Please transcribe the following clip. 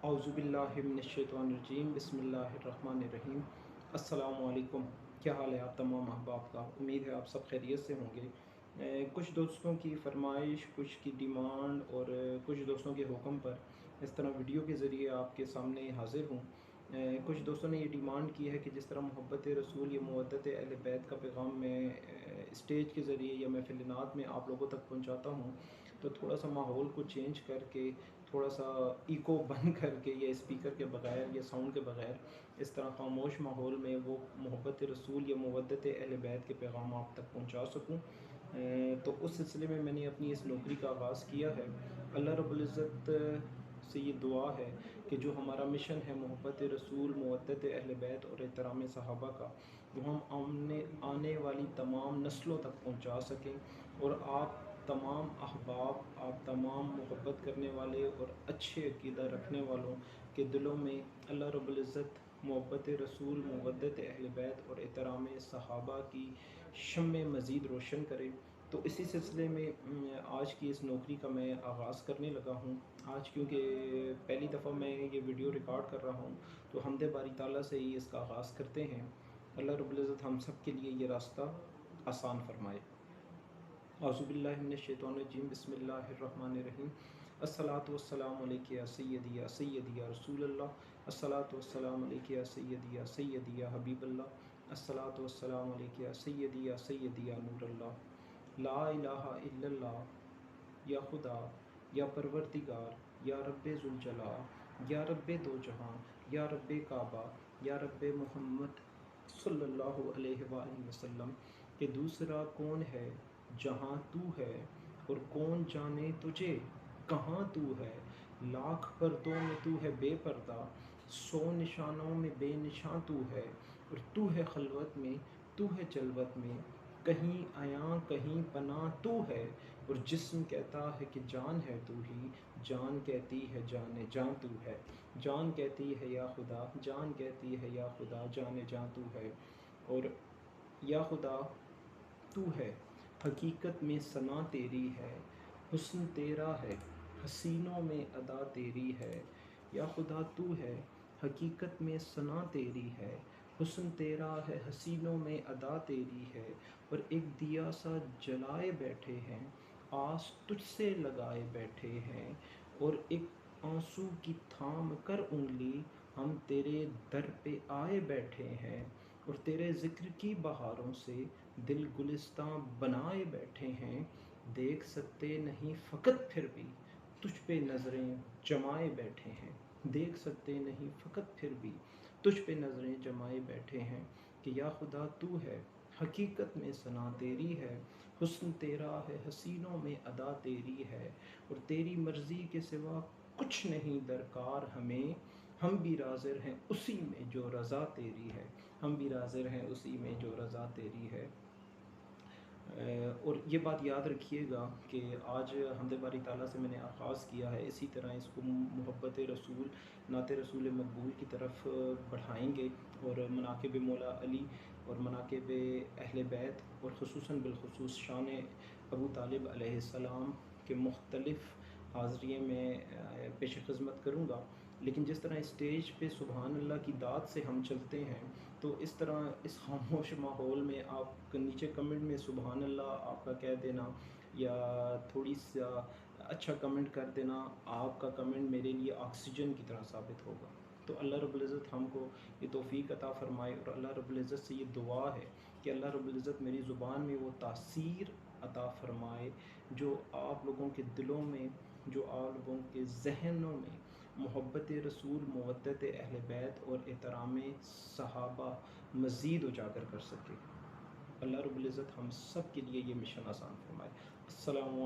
औज़ुबिल्लाहिमिनश्शैतानिर्रजीम बिस्मिल्लाहिर्रहमानिर्रहीम। अस्सलामु अलैकुम। क्या हाल है आप तमाम अहबाब का? उम्मीद है आप सब खैरियत से होंगे। कुछ दोस्तों की फरमाइश, कुछ की डिमांड और कुछ दोस्तों के हुक्म पर इस तरह वीडियो के ज़रिए आपके सामने हाज़िर हूँ। कुछ दोस्तों ने ये डिमांड की है कि जिस तरह मोहब्बत रसूल या मवद्दत अहल बैत का पैगाम मैं स्टेज के ज़रिए या महफ़िल नात में आप लोगों तक पहुँचाता हूँ, तो थोड़ा सा माहौल को चेंज करके, थोड़ा सा इको बंद करके या स्पीकर के बगैर या साउंड के बगैर इस तरह खामोश माहौल में वो मोहब्बत रसूल या मवद्दत अहल बैत के पैगाम आप तक पहुँचा सकूँ। तो उस सिलसिले में मैंने अपनी इस नौकरी का आगाज़ किया है। अल्लाह रब्बुल इज़्ज़त से ये दुआ है कि जो हमारा मिशन है मोहब्बत रसूल, मवद्दत अहल बैत और एहतराम सहाबा का, वो हम आने वाली तमाम नस्लों तक पहुँचा सकें और आप तमाम अहबाब, आप तमाम मोहब्बत करने वाले और अच्छे अक़ीदा रखने वालों के दिलों में अल्लाह रब्बुल इज़्ज़त मोहब्बत रसूल, मवद्दत अहल बैत और एहतराम सहाबा की शम्में मज़ीद रोशन करे। तो इसी सिलसिले में आज की इस नौकरी का मैं आगाज़ करने लगा हूँ। आज क्योंकि पहली दफ़ा मैं ये वीडियो रिकॉर्ड कर रहा हूँ, तो हम्द बारी ताला से ही इसका आगाज़ करते हैं। अल्लाह रब्बुल इज़्ज़त हम सब के लिए ये रास्ता आसान फ़रमाए। औज़ुबिल्लाहिमिनश्शैतानिर्रजीम बिस्मिल्लाहिर्रहमानिर्रहीम। अस्सलातु वस्सलामु अलैका या सय्यदी या रसूलल्लाह। अस्सलातु वस्सलामु अलैका या सय्यदी या हबीबल्लाह। अस्सलातु वस्सलामु अलैका या सय्यदी या नूरल्लाह। ला इलाहा इल्लल्लाह। या खुदा, या परवरदिगार, या रब्बे ज़ुल जलाल, या रब्बे दो जहां, या रब्बे काबा, या रब्बे मोहम्मद सल्लल्लाहु अलैहि वसल्लम कि दूसरा कौन है जहां तू है, और कौन जाने तुझे कहाँ तू है। लाख पर्दों में तू है बेपर्दा, 100 निशानों में बेनिशां तू है। और तू है खलवत में, तू है जलवत में, कहीं आया कहीं पना तू है। और जिस्म कहता है कि जान है तू ही, जान कहती है जाने जान तू है। जान कहती है या खुदा, जान कहती है या खुदा, जाने जान तू है। और या खुदा तू है, हकीकत में सना तेरी है, हुस्न तेरा है, हसीनों में अदा तेरी है। या खुदा तू है, हकीकत में सना तेरी है, हुस्न तेरा है, हसीनों में अदा तेरी है। और एक दिया सा जलाए बैठे हैं, आस तुझसे लगाए बैठे हैं। और एक आंसू की थाम कर उंगली, हम तेरे दर पे आए बैठे हैं। और तेरे ज़िक्र की बहारों से दिल गुलिस्तां बनाए बैठे हैं। देख सकते नहीं फ़कत फिर भी तुझ पे नज़रें जमाए बैठे हैं। देख सकते नहीं फ़कत फिर भी तुझ पे नज़रें जमाए बैठे हैं। कि या खुदा तू है, हकीकत में सना तेरी है, हुस्न तेरा है, हसीनों में अदा तेरी है। और तेरी मर्ज़ी के सिवा कुछ नहीं दरकार हमें, हम भी राज़िर हैं उसी में जो रज़ा तेरी है। हम भी राज़िर हैं उसी में जो रज़ा तेरी है। और ये बात याद रखिएगा कि आज हम्द बारी ताला से मैंने आगाज़ किया है, इसी तरह इसको मोहब्बत रसूल, नात रसूल मकबूल की तरफ बढ़ाएंगे। और मनाक़िब मौला अली और मनाक़िब अहले बैत और ख़ुसूसन बिलख़ुसूस शान अबू तालिब अलैहिस्सलाम के मुख्तलिफ़ हाज़रिए में पेश ख़िज़मत करूँगा। लेकिन जिस तरह स्टेज पे सुबहान अल्लाह की दात से हम चलते हैं, तो इस तरह इस खामोश माहौल में आप नीचे कमेंट में सुबहान अल्लाह आपका कह देना या थोड़ी सा अच्छा कमेंट कर देना, आपका कमेंट मेरे लिए ऑक्सीजन की तरह साबित होगा। तो अल्लाह रब्बुल इज़्ज़त हमको ये तौफ़ीक अता फ़रमाए। और अल्लाह रब्बुल इज़्ज़त से ये दुआ है कि अल्लाह रब्बुल इज़्ज़त मेरी ज़ुबान में वो तासीर अता फ़रमाए जो आप लोगों के दिलों में, जो आप लोगों के ज़हनों में मोहब्बत रसूल, मवद्दत अहल बैत और एहतराम सहाबा मज़ीद उजागर कर सके। अल्लाह रब्बुल इज़्ज़त हम सब के लिए ये मिशन आसान फ़रमाए। अस्सलामु